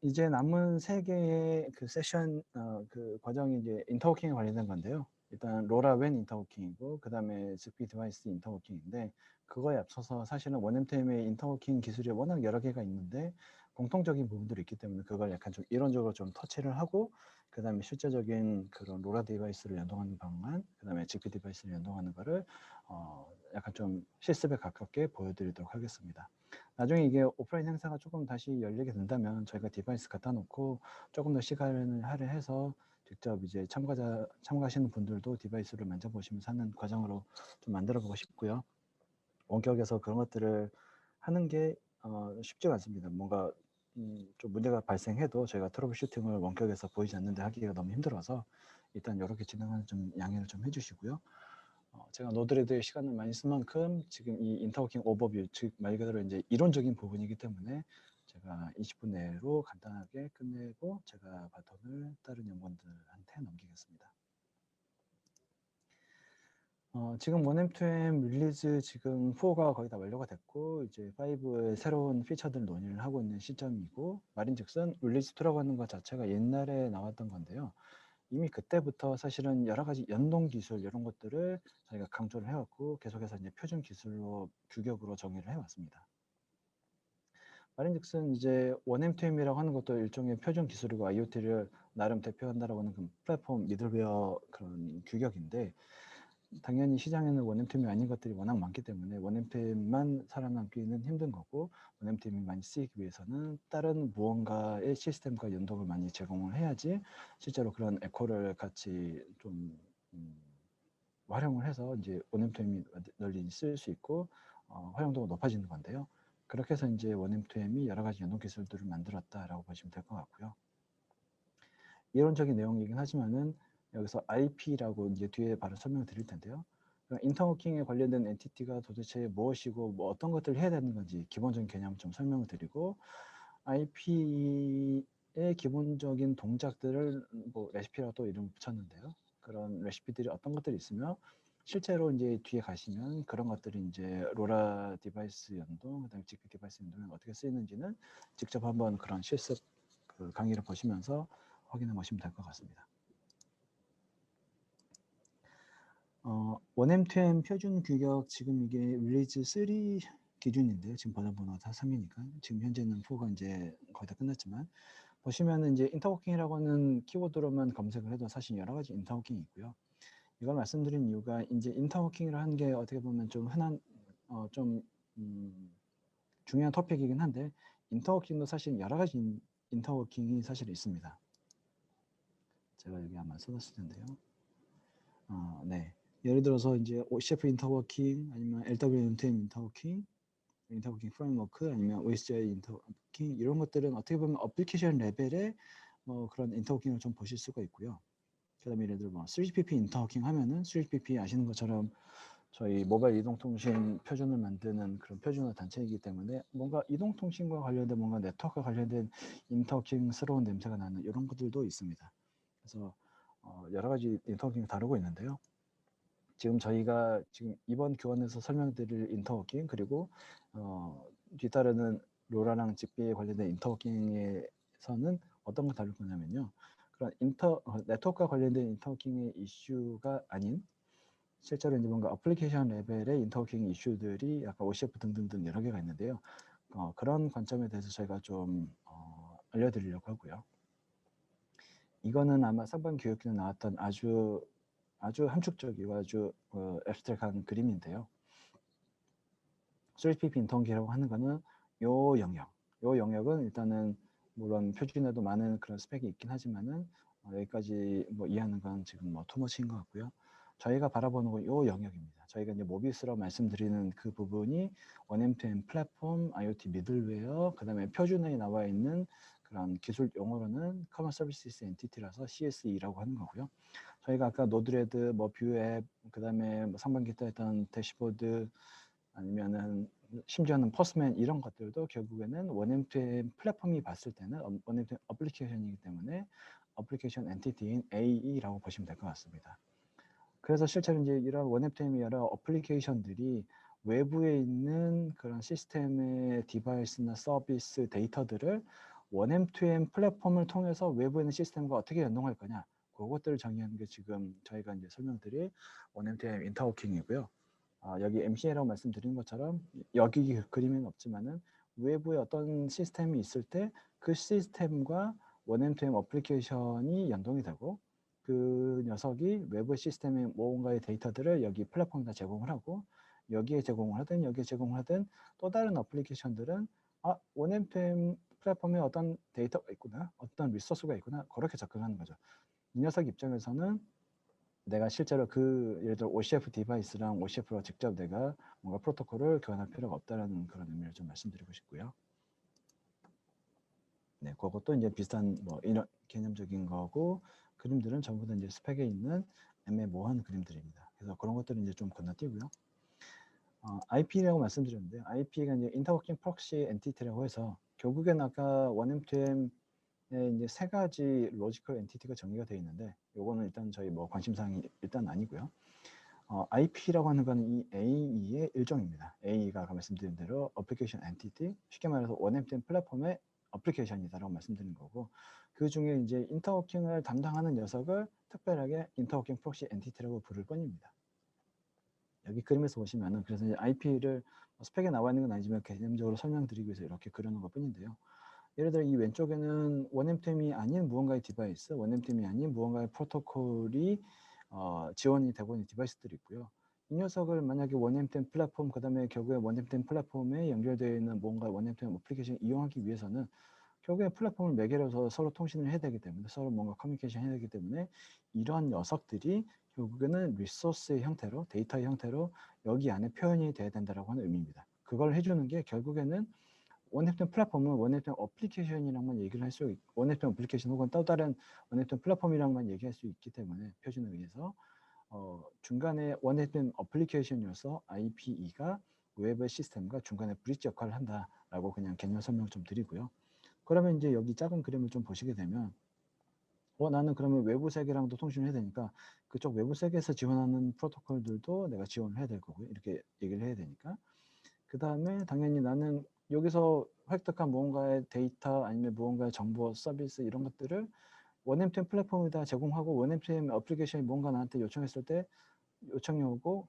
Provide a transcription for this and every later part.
이제 남은 세 개의 그 세션 그 과정이 이제 인터워킹에 관련된 건데요. 일단 로라웬 인터워킹이고 그다음에 지피 디바이스 인터워킹인데 그거에 앞서서 사실은 원엠템의 인터워킹 기술이 워낙 여러 개가 있는데 공통적인 부분들이 있기 때문에 그걸 약간 좀 이론적으로 좀 터치를 하고 그다음에 실제적인 그런 로라 디바이스를 연동하는 방안, 그다음에 지피 디바이스를 연동하는 거를 약간 좀 실습에 가깝게 보여드리도록 하겠습니다. 나중에 이게 오프라인 행사가 조금 다시 열리게 된다면 저희가 디바이스 갖다 놓고 조금 더 시간을 할애해서 직접 이제 참가하시는 분들도 디바이스를 만져보시면서 하는 과정으로 좀 만들어 보고 싶고요. 원격에서 그런 것들을 하는 게 쉽지가 않습니다. 뭔가 좀 문제가 발생해도 저희가 트러블 슈팅을 원격에서 보이지 않는데 하기가 너무 힘들어서 일단 이렇게 진행하는 좀 양해를 좀 해주시고요. 제가 노드레드에 시간을 많이 쓴 만큼 지금 이 인터워킹 오버뷰, 즉 말 그대로 이제 이론적인 부분이기 때문에 제가 20분 내로 간단하게 끝내고 제가 바톤을 다른 연구원들한테 넘기겠습니다. 지금 1M2M 릴리즈 지금 4가 거의 다 완료가 됐고 이제 5의 새로운 피처들을 논의를 하고 있는 시점이고 말인즉슨 릴리즈 2라고 하는 것 자체가 옛날에 나왔던 건데요. 이미 그때부터 사실은 여러 가지 연동 기술 이런 것들을 저희가 강조를 해왔고 계속해서 이제 표준 기술로 규격으로 정의를 해왔습니다. 말인즉슨 이제 1M2M이라고 하는 것도 일종의 표준 기술이고 IoT를 나름 대표한다라고 하는 그 플랫폼 미들웨어 그런 규격인데 당연히 시장에는 1M2M이 아닌 것들이 워낙 많기 때문에 1M2M만 살아남기는 힘든 거고 1M2M이 많이 쓰이기 위해서는 다른 무언가의 시스템과 연동을 많이 제공을 해야지 실제로 그런 에코를 같이 좀 활용을 해서 이제 1M2M이 널리 쓸 수 있고 활용도가 높아지는 건데요. 그렇게 해서 이제 1M2M이 여러 가지 연동 기술들을 만들었다라고 보시면 될 것 같고요. 이론적인 내용이긴 하지만은 여기서 IP라고 이제 뒤에 바로 설명을 드릴 텐데요. 인터워킹에 관련된 엔티티가 도대체 무엇이고 뭐 어떤 것들을 해야 되는 건지 기본적인 개념을 좀 설명을 드리고 IP의 기본적인 동작들을 뭐 레시피라고 또 이름을 붙였는데요. 그런 레시피들이 어떤 것들이 있으며 실제로 이제 뒤에 가시면 그런 것들이 이제 로라 디바이스 연동, 그다음에 지피 디바이스 연동에 어떻게 쓰이는지는 직접 한번 그런 실습 그 강의를 보시면서 확인해 보시면 될 것 같습니다. 1M2M 표준 규격 지금 이게 릴리즈 3 기준인데요. 지금 버전 번호가 다 3이니까 지금 현재는 4가 이제 거의 다 끝났지만 보시면은 이제 인터워킹이라고 하는 키워드로만 검색을 해도 사실 여러 가지 인터워킹이 있고요. 이걸 말씀드린 이유가 이제 인터워킹을 하는 게 어떻게 보면 좀 흔한 중요한 토픽이긴 한데 인터워킹도 사실 여러 가지 인터워킹이 사실 있습니다. 제가 여기 아마 써놨을 텐데요. 네. 예를 들어서 이제 OCF 인터워킹 아니면 LWNTM 인터워킹 프레임워크 아니면 OSGI 인터워킹 이런 것들은 어떻게 보면 어플리케이션 레벨의 그런 인터워킹을 좀 보실 수가 있고요. 그다음에 예를 들어 뭐 3GPP 인터워킹 하면은 3GPP 아시는 것처럼 저희 모바일 이동통신 표준을 만드는 그런 표준화 단체이기 때문에 뭔가 이동통신과 관련된 뭔가 네트워크와 관련된 인터워킹스러운 냄새가 나는 이런 것들도 있습니다. 그래서 여러 가지 인터워킹을 다루고 있는데요. 지금 저희가 지금 이번 교원에서 설명드릴 인터워킹 그리고 뒤따르는 로라랑 직비에 관련된 인터워킹에서는 어떤 걸 다룰 거냐면요. 그런 네트워크와 관련된 인터워킹의 이슈가 아닌 실제로 이제 뭔가 어플리케이션 레벨의 인터워킹 이슈들이 약간 OCF 등등등 여러 개가 있는데요. 그런 관점에 대해서 저희가 좀 알려드리려고 하고요. 이거는 아마 상반 교육에 나왔던 아주 함축적이고 아주 앱스트랙한 그림인데요. 3GPP 인터워킹이라고 하는 거는 요 영역은 일단은 물론 표준에도 많은 그런 스펙이 있긴 하지만은 여기까지 뭐 이해하는 건 지금 뭐 투머치인 것 같고요. 저희가 바라보는 건 요 영역입니다. 저희가 이제 모비스로 말씀드리는 그 부분이 1M2M 플랫폼, IoT 미들웨어, 그 다음에 표준에 나와 있는 그런 기술 용어로는 Common Services Entity라서 CSE라고 하는 거고요. 저희가 아까 노드레드, 뭐 뷰앱, 그 다음에 뭐 상반기 때 했던 대시보드 아니면은 심지어는 포스맨 이런 것들도 결국에는 1M2M 플랫폼이 봤을 때는 1M2M 어플리케이션이기 때문에 어플리케이션 엔티티인 AE라고 보시면 될 것 같습니다. 그래서 실제로 이제 이런 1M2M의 여러 어플리케이션들이 외부에 있는 그런 시스템의 디바이스나 서비스 데이터들을 원M2M 플랫폼을 통해서 외부에 있는 시스템과 어떻게 연동할 거냐, 그것들을 정의하는 게 지금 저희가 이제 설명드릴 원M2M 인터워킹이고요. 여기 MCA라고 말씀드린 것처럼 여기 그림에는 없지만은 외부에 어떤 시스템이 있을 때 그 시스템과 원M2M 어플리케이션이 연동이 되고 그 녀석이 외부 시스템의 뭔가의 데이터들을 여기 플랫폼에다 제공을 하고 여기에 제공을 하든 여기에 제공을 하든 또 다른 어플리케이션들은 원M2M 플랫폼에 어떤 데이터가 있구나, 어떤 리소스가 있구나, 그렇게 접근하는 거죠. 이 녀석 입장에서는 내가 실제로 예를 들어 OCF 디바이스랑 OCF로 직접 내가 뭔가 프로토콜을 교환할 필요가 없다라는 그런 의미를 좀 말씀드리고 싶고요. 네, 그것도 이제 비슷한 뭐 이런 개념적인 거고, 그림들은 전부 다 이제 스펙에 있는 애매모호한 그림들입니다. 그래서 그런 것들은 이제 좀 건너뛰고요. IP라고 말씀드렸는데, IP가 이제 인터워킹 프록시 엔티티라고 해서 결국엔 아까 원M2M 이제 세 가지 로지컬 엔티티가 정의가 되어 있는데, 요거는 일단 저희 뭐 관심사항이 일단 아니고요. IP라고 하는 건 이 AE의 일종입니다. AE가 아까 말씀드린 대로 어플리케이션 엔티티, 쉽게 말해서 원M2M 플랫폼의 어플리케이션이다라고 말씀드린 거고, 그 중에 이제 인터워킹을 담당하는 녀석을 특별하게 인터워킹 프록시 엔티티라고 부를 뿐입니다. 여기 그림에서 보시면은, 그래서 이제 IP를 스펙에 나와 있는 건 아니지만 개념적으로 설명드리기 위해서 이렇게 그려놓은 것 뿐인데요. 예를 들어 이 왼쪽에는 원M2M이 아닌 무언가의 디바이스, 원M2M이 아닌 무언가의 프로토콜이 지원이 되고 있는 디바이스들이 있고요. 이 녀석을 만약에 원M2M 플랫폼, 그 다음에 결국에 원M2M 플랫폼에 연결되어 있는 뭔가 원M2M 어플리케이션을 이용하기 위해서는 결국에 플랫폼을 매개로 해서 서로 통신을 해야 되기 때문에, 서로 뭔가 커뮤니케이션 해야 되기 때문에 이러한 녀석들이 결국에는 리소스의 형태로, 데이터의 형태로 여기 안에 표현이 돼야 된다고 하는 의미입니다. 그걸 해주는 게 결국에는 원M2M 플랫폼은 원M2M 어플리케이션이랑만 얘기를 할 수 있고, 원M2M 어플리케이션 혹은 또 다른 원M2M 플랫폼이랑만 얘기할 수 있기 때문에 표준에 의해서 중간에 원M2M 어플리케이션이어서 IPE가 웹의 시스템과 중간에 브릿지 역할을 한다라고 그냥 개념 설명을 좀 드리고요. 그러면 이제 여기 작은 그림을 좀 보시게 되면 나는 그러면 외부 세계랑도 통신을 해야 되니까 그쪽 외부 세계에서 지원하는 프로토콜들도 내가 지원을 해야 될 거고요. 이렇게 얘기를 해야 되니까. 그 다음에 당연히 나는 여기서 획득한 무언가의 데이터 아니면 무언가의 정보, 서비스 이런 것들을 원M2M 플랫폼에다 제공하고 원M2M 어플리케이션이 뭔가 나한테 요청했을 때 요청이 오고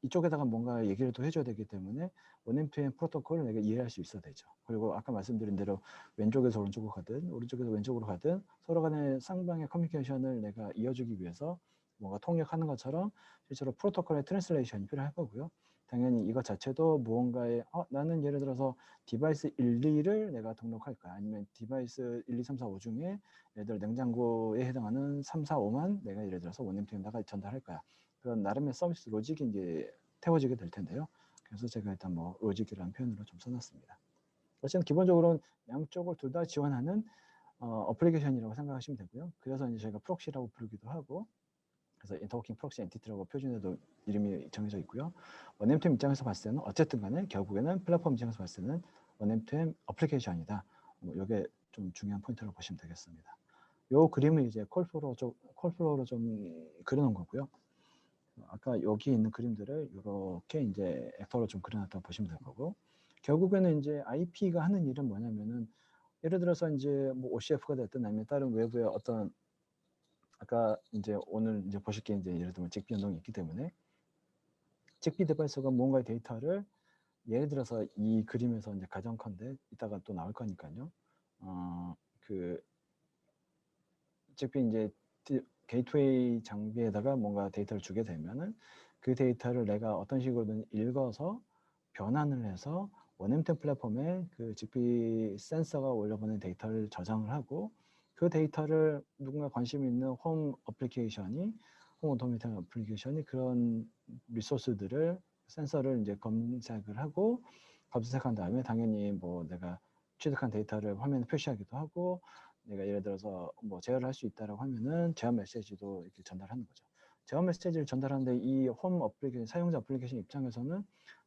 이쪽에다가 뭔가 얘기를 또 해줘야 되기 때문에 원M2M 프로토콜을 내가 이해할 수 있어야 되죠. 그리고 아까 말씀드린 대로 왼쪽에서 오른쪽으로 가든 오른쪽에서 왼쪽으로 가든 서로 간의 쌍방의 커뮤니케이션을 내가 이어주기 위해서 뭔가 통역하는 것처럼 실제로 프로토콜의 트랜슬레이션이 필요할 거고요. 당연히 이것 자체도 무언가의 나는 예를 들어서 디바이스 1, 2를 내가 등록할 거야. 아니면 디바이스 1, 2, 3, 4, 5 중에 예를 들어 냉장고에 해당하는 3, 4, 5만 내가 예를 들어서 원M2M에다가 전달할 거야. 그런 나름의 서비스 로직이 이제 태워지게 될 텐데요. 그래서 제가 일단 뭐 로직이라는 표현으로 좀 써놨습니다. 어쨌든 기본적으로는 양쪽을 둘 다 지원하는 어플리케이션이라고 생각하시면 되고요. 그래서 이제 저희가 프록시라고 부르기도 하고, 그래서 인터워킹 프록시 엔티티라고 표준에도 이름이 정해져 있고요. 원M2M 입장에서 봤을 때는 어쨌든 간에 결국에는 플랫폼 입장에서 봤을 때는 원M2M 어플리케이션이다. 이게 좀 중요한 포인트라고 보시면 되겠습니다. 요 그림을 이제 콜플로우로 좀 그려놓은 거고요. 아까 여기 있는 그림들을 이렇게 이제 액터로 좀 그려놨다고 보시면 될 거고, 결국에는 이제 IP가 하는 일은 뭐냐면은 예를 들어서 이제 뭐 OCF가 됐든 아니면 다른 외부의 어떤 아까 이제 오늘 이제 보실 게 이제 예를 들면 직비 연동이 있기 때문에 직비 디바이스가 뭔가의 데이터를 예를 들어서 이 그림에서 이제 가정컨대 이따가 또 나올 거니까요. 그 직비 이제 게이트웨이 장비에다가 뭔가 데이터를 주게 되면은 그 데이터를 내가 어떤 식으로든 읽어서 변환을 해서 원M2M 플랫폼에 그 직비 센서가 올려보낸 데이터를 저장을 하고 그 데이터를 누군가 관심 있는 홈 어플리케이션이 홈 오토메이션 어플리케이션이 그런 리소스들을 센서를 이제 검색을 하고 검색한 다음에 당연히 뭐 내가 취득한 데이터를 화면에 표시하기도 하고 내가 예를 들어서 뭐 제어를 할 수 있다라고 하면은 제어 메시지도 이렇게 전달하는 거죠. 제어 메시지를 전달하는데 이 홈 어플리케이션 사용자 어플리케이션 입장에서는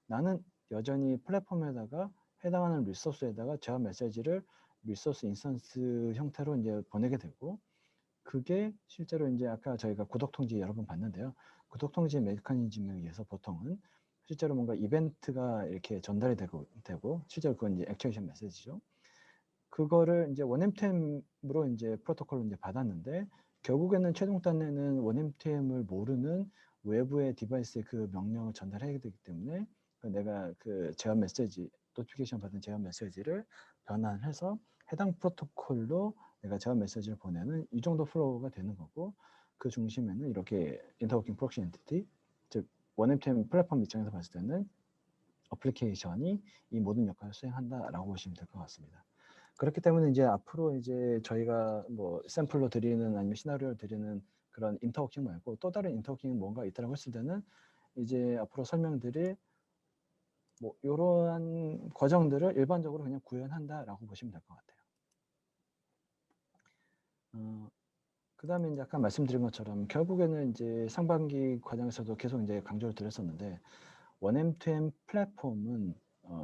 나는 여전히 플랫폼에다가 해당하는 리소스에다가 제어 메시지를 리소스 인스턴스 형태로 이제 보내게 되고, 그게 실제로 이제 아까 저희가 구독 통지 여러 번 봤는데요. 구독 통지 메커니즘에 의해서 보통은 실제로 뭔가 이벤트가 이렇게 전달이 되고 실제로 그건 이제 액티베이션 메시지죠. 그거를 이제 원MTM으로 이제 프로토콜로 이제 받았는데 결국에는 최종 단에는 원MTM을 모르는 외부의 디바이스에 그 명령을 전달해야 되기 때문에 내가 그 제어 메시지, 노티피케이션 받은 제어 메시지를 변환해서 해당 프로토콜로 내가 제어 메시지를 보내는 이 정도 플로우가 되는 거고, 그 중심에는 이렇게 인터워킹 프록시 엔티티, 즉 원MTM 플랫폼 입장에서 봤을 때는 어플리케이션이 이 모든 역할을 수행한다라고 보시면 될 것 같습니다. 그렇기 때문에 이제 앞으로 이제 저희가 뭐 샘플로 드리는 아니면 시나리오를 드리는 그런 인터워킹 말고 또 다른 인터워킹이 뭔가 있다고 했을 때는 이제 앞으로 설명드릴 뭐 이러한 과정들을 일반적으로 그냥 구현한다라고 보시면 될 것 같아요. 그 다음에 이제 아까 말씀드린 것처럼 결국에는 이제 상반기 과정에서도 계속 이제 강조를 드렸었는데 원M2M 플랫폼은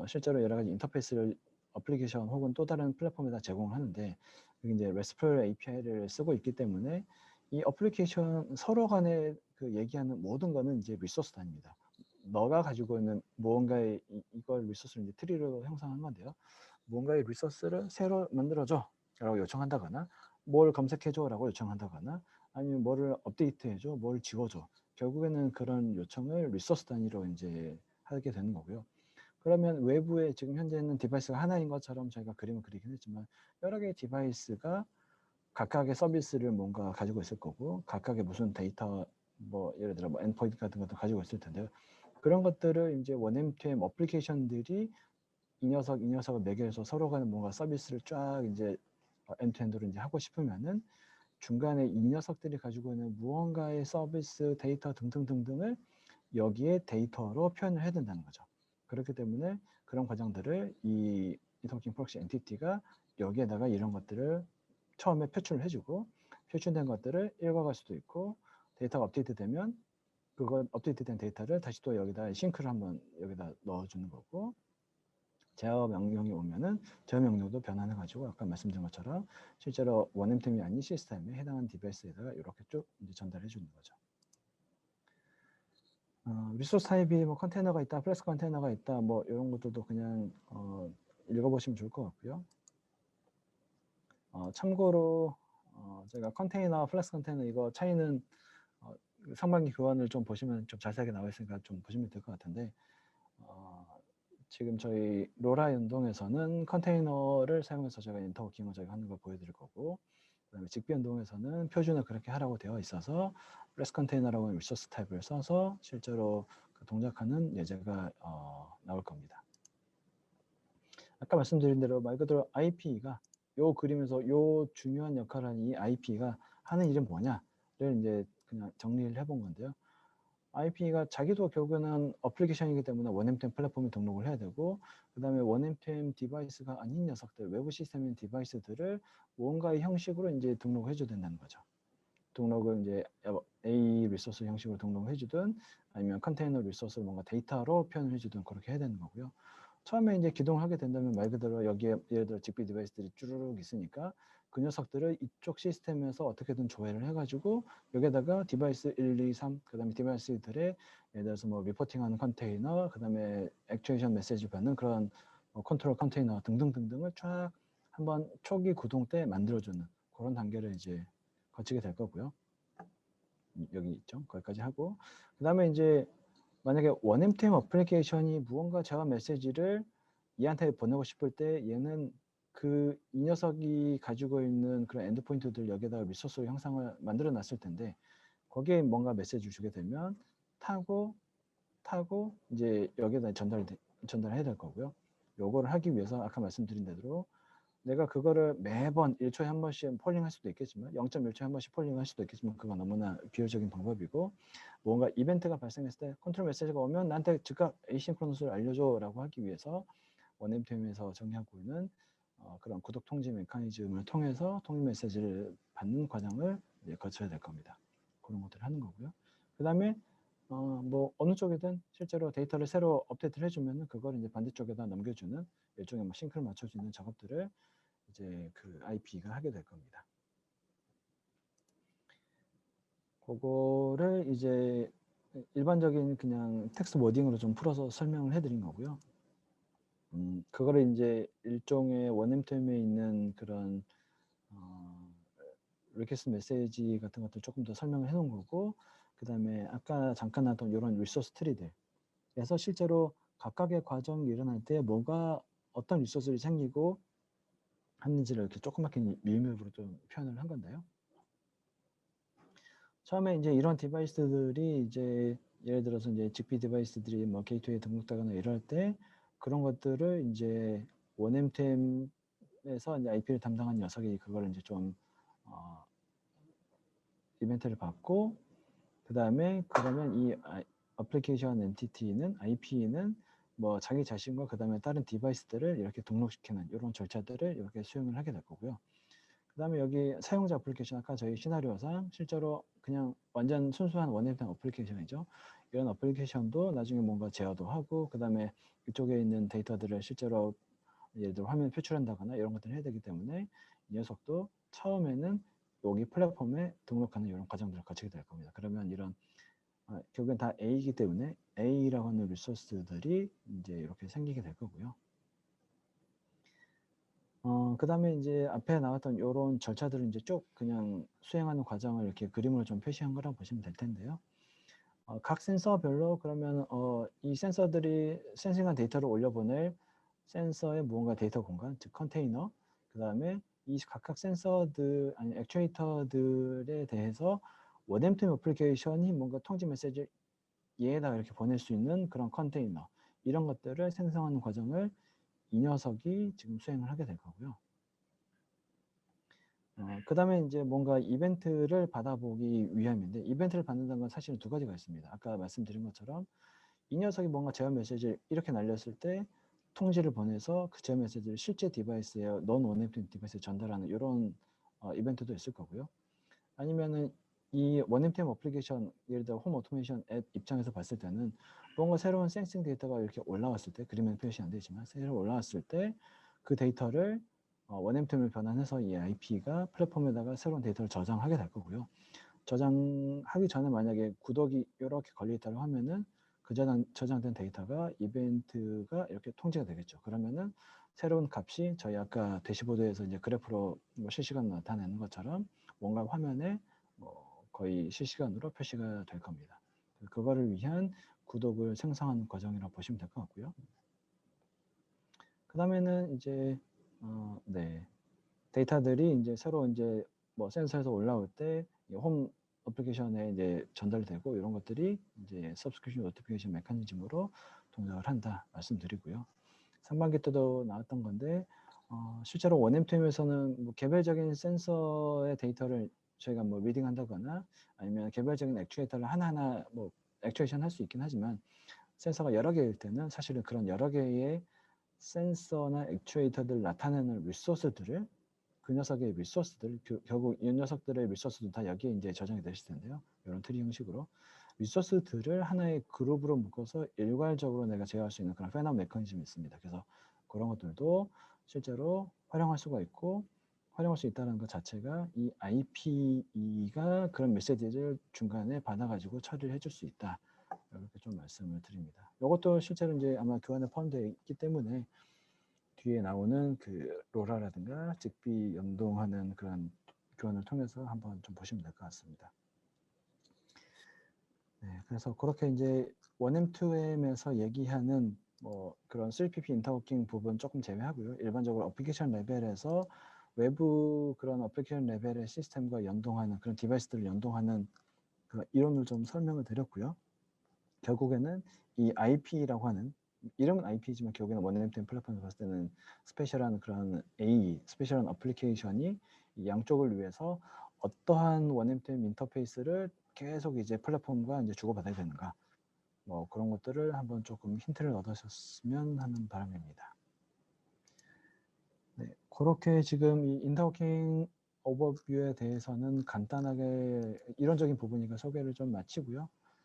실제로 여러 가지 인터페이스를 어플리케이션 혹은 또 다른 플랫폼에다 제공을 하는데 여기 이제 RESTful API를 쓰고 있기 때문에 이 어플리케이션 서로 간에 그 얘기하는 모든 거는 이제 리소스 단위입니다. 너가 가지고 있는 무언가의 이걸 리소스를 이제 트리로 형성한 건데요. 무언가의 리소스를 새로 만들어줘 라고 요청한다거나 뭘 검색해줘 라고 요청한다거나 아니면 뭐를 업데이트해줘, 뭘 지워줘. 결국에는 그런 요청을 리소스 단위로 이제 하게 되는 거고요. 그러면 외부에 지금 현재 있는 디바이스가 하나인 것처럼 저희가 그림을 그리긴 했지만 여러 개의 디바이스가 각각의 서비스를 뭔가 가지고 있을 거고 각각의 무슨 데이터 뭐 예를 들어 뭐 엔포인트 같은 것도 가지고 있을 텐데요. 그런 것들을 이제 원M2M 어플리케이션들이 이 녀석을 매개해서 서로 간에 뭔가 서비스를 쫙 이제 엔드투엔드로 이제 하고 싶으면은 중간에 이 녀석들이 가지고 있는 무언가의 서비스, 데이터 등등등등을 여기에 데이터로 표현을 해야 된다는 거죠. 그렇기 때문에 그런 과정들을 이 인터워킹 프록시 엔티티가 여기에다가 이런 것들을 처음에 표출을 해주고 표출된 것들을 읽어갈 수도 있고 데이터가 업데이트되면 그거 업데이트된 데이터를 다시 또 여기다 싱크를 한번 여기다 넣어주는 거고 제어 명령이 오면은 제어 명령도 변환해가지고 아까 말씀드린 것처럼 실제로 원MTM이 아닌 시스템에 해당하는 디바이스에다가 이렇게 쭉 이제 전달해 주는 거죠. 리소스 타입이 뭐 컨테이너가 있다, 플래스 컨테이너가 있다, 뭐 이런 것들도 그냥 읽어보시면 좋을 것 같고요. 참고로 제가 컨테이너, 플래스 컨테이너 이거 차이는 상반기 교환을 좀 보시면 좀 자세하게 나와 있으니까 좀 보시면 될 것 같은데 지금 저희 로라 연동에서는 컨테이너를 사용해서 제가 인터워킹을 저희가 하는 걸 보여드릴 거고 그다음에 직비 연동에서는 표준을 그렇게 하라고 되어 있어서 플래스 컨테이너라고 하는 리소스 타입을 써서 실제로 그 동작하는 예제가 나올 겁니다. 아까 말씀드린 대로 말 그대로 IP가 요 그림에서 요 중요한 역할을 하는 이 IP가 하는 일은 뭐냐를 이제 그냥 정리를 해본 건데요. IP가 자기도 결국에는 어플리케이션이기 때문에 원M2M 플랫폼에 등록을 해야 되고 그 다음에 원M2M 디바이스가 아닌 녀석들, 외부 시스템인 디바이스들을 뭔가의 형식으로 이제 등록을 해줘야 된다는 거죠. 등록을 이제 A 리소스 형식으로 등록을 해주든 아니면 컨테이너 리소스를 뭔가 데이터로 표현을 해주든 그렇게 해야 되는 거고요. 처음에 이제 기동을 하게 된다면 말 그대로 여기에 예를 들어 직비 디바이스들이 쭈르륵 있으니까 그 녀석들을 이쪽 시스템에서 어떻게든 조회를 해가지고 여기에다가 디바이스 1, 2, 3, 그 다음에 디바이스들의 예를 들어서 뭐 리포팅하는 컨테이너, 그 다음에 액추에이션 메시지 받는 그런 컨트롤 컨테이너 등등등등을 쫙 한번 초기 구동 때 만들어주는 그런 단계를 이제 거치게 될 거고요. 여기 있죠. 거기까지 하고 그 다음에 이제 만약에 원MTM 어플리케이션이 무언가 제어 메시지를 얘한테 보내고 싶을 때 얘는 그 이 녀석이 가지고 있는 그런 엔드포인트들 여기에다가 리소스 형상을 만들어 놨을 텐데 거기에 뭔가 메시지를 주게 되면 타고 이제 여기에다 전달해야 될 거고요. 요거를 하기 위해서 아까 말씀드린 대로 내가 그거를 매번 1초에 한 번씩 폴링할 수도 있겠지만 0.1초에 한 번씩 폴링할 수도 있겠지만 그건 너무나 비효율적인 방법이고 뭔가 이벤트가 발생했을 때 컨트롤 메시지가 오면 나한테 즉각 에이싱크로너스를 알려줘 라고 하기 위해서 원MTM에서 정의하고 있는 그런 구독 통지 메커니즘을 통해서 통지 메시지를 받는 과정을 이제 거쳐야 될 겁니다. 그런 것들을 하는 거고요. 그 다음에 뭐 어느 쪽이든 실제로 데이터를 새로 업데이트를 해주면 그걸 이제 반대쪽에다 넘겨주는 일종의 뭐 싱크를 맞춰주는 작업들을 이제 그 IP가 하게 될 겁니다. 그거를 이제 일반적인 그냥 텍스트 워딩으로 좀 풀어서 설명을 해드린 거고요. 그거를 이제 일종의 원엠템에 있는 그런 리퀘스트 메시지 같은 것들 조금 더 설명을 해놓은 거고, 그 다음에 아까 잠깐 나왔던 이런 리소스 트리들. 그래서 실제로 각각의 과정이 일어날 때 뭐가 어떤 리소스들이 생기고 하는지를 이렇게 조그맣게 미음으로 좀 표현을 한 건데요. 처음에 이제 이런 디바이스들이 이제 예를 들어서 이제 지피 디바이스들이 뭐 게이트웨이에 등록되거나 이럴 때 그런 것들을 이제 원엠템에서 이제 IP를 담당한 녀석이 그걸 이제 좀 이벤트를 받고, 그 다음에 그러면 이 어플리케이션 엔티티는 IP는 뭐 자기 자신과 그 다음에 다른 디바이스들을 이렇게 등록시키는 이런 절차들을 이렇게 수행을 하게 될 거고요. 그 다음에 여기 사용자 어플리케이션, 아까 저희 시나리오상 실제로 그냥 완전 순수한 원앱형 어플리케이션이죠. 이런 어플리케이션도 나중에 뭔가 제어도 하고, 그 다음에 이쪽에 있는 데이터들을 실제로 예를 들어 화면 표출한다거나 이런 것들을 해야 되기 때문에 이 녀석도 처음에는 여기 플랫폼에 등록하는 이런 과정들을 거치게 될 겁니다. 그러면 이런 결국엔 다 A이기 때문에 A라고 하는 리소스들이 이제 이렇게 생기게 될 거고요. 그 다음에 이제 앞에 나왔던 이런 절차들을 이제 쭉 그냥 수행하는 과정을 이렇게 그림으로 좀 표시한 거라고 보시면 될 텐데요. 각 센서별로 그러면 이 센서들이 센싱한 데이터를 올려보낼 센서의 무언가 데이터 공간, 즉 컨테이너, 그 다음에 이 각각 센서들, 아니 액추에이터들에 대해서 원엠템 어플리케이션이 뭔가 통지 메시지를 얘에다가 이렇게 보낼 수 있는 그런 컨테이너, 이런 것들을 생성하는 과정을 이 녀석이 지금 수행을 하게 될 거고요. 그 다음에 이제 뭔가 이벤트를 받아보기 위함인데, 이벤트를 받는다는 건 사실은 두 가지가 있습니다. 아까 말씀드린 것처럼 이 녀석이 뭔가 제어 메시지를 이렇게 날렸을 때 통지를 보내서 그 제어 메시지를 실제 디바이스에 non 원엠템 디바이스에 전달하는 이런 이벤트도 있을 거고요. 아니면은 이 원엠템 어플리케이션, 예를 들어 홈 오토메이션 앱 입장에서 봤을 때는 뭔가 새로운 센싱 데이터가 이렇게 올라왔을 때, 그림에는 표시 안 되지만 새로 올라왔을 때 그 데이터를 원엠템을 변환해서 이 IP가 플랫폼에다가 새로운 데이터를 저장하게 될 거고요. 저장하기 전에 만약에 구독이 이렇게 걸려있다고 하면은 그 저장된 데이터가 이벤트가 이렇게 통지가 되겠죠. 그러면은 새로운 값이 저희 아까 대시보드에서 이제 그래프로 뭐 실시간으로 나타내는 것처럼 뭔가 화면에 뭐 거의 실시간으로 표시가 될 겁니다. 그거를 위한 구독을 생성하는 과정이라고 보시면 될 것 같고요. 그 다음에는 이제 네, 데이터들이 이제 새로 이제 뭐 센서에서 올라올 때 홈 어플리케이션에 이제 전달되고 이런 것들이 이제 서브스크립션 노티피케이션 메커니즘으로 동작을 한다 말씀드리고요. 상반기 때도 나왔던 건데 실제로 원엠템에서는 뭐 개별적인 센서의 데이터를 저희가 뭐 리딩한다거나 아니면 개별적인 액추에이터를 하나하나 뭐 액추에이션 할 수 있긴 하지만 센서가 여러 개일 때는 사실은 그런 여러 개의 센서나 액추에이터들 나타내는 리소스들을 그 녀석의 리소스들, 결국 이 녀석들의 리소스도 다 여기에 이제 저장이 되실 텐데요. 이런 트리 형식으로 리소스들을 하나의 그룹으로 묶어서 일괄적으로 내가 제어할 수 있는 그런 팬아웃 메커니즘이 있습니다. 그래서 그런 것들도 실제로 활용할 수가 있고, 활용할 수 있다는 것 자체가 이 IP가 그런 메시지를 중간에 받아가지고 처리를 해줄 수 있다. 이렇게 좀 말씀을 드립니다. 이것도 실제로 이제 아마 교환에 포함되어 있기 때문에 뒤에 나오는 그 로라라든가 직비 연동하는 그런 교환을 통해서 한번 좀 보시면 될 것 같습니다. 네, 그래서 그렇게 이제 1M, 2M에서 얘기하는 뭐 그런 3PP 인터워킹 부분 조금 제외하고요. 일반적으로 어플리케이션 레벨에서 외부 그런 어플리케이션 레벨의 시스템과 연동하는 그런 디바이스들을 연동하는 그 이론을 좀 설명을 드렸고요. 결국에는 이 IP라고 하는, 이름은 IP지만 결국에는 원엠템 플랫폼에서 봤을 때는 스페셜한 그런 스페셜한 어플리케이션이 이 양쪽을 위해서 어떠한 원엠템 인터페이스를 계속 이제 플랫폼과 이제 주고받아야 되는가, 뭐 그런 것들을 한번 조금 힌트를 얻으셨으면 하는 바람입니다. 네, 그렇게 지금 이 인터워킹 오버뷰에 대해서는 간단하게 이론적인 부분이니까 소개를 좀 마치고요.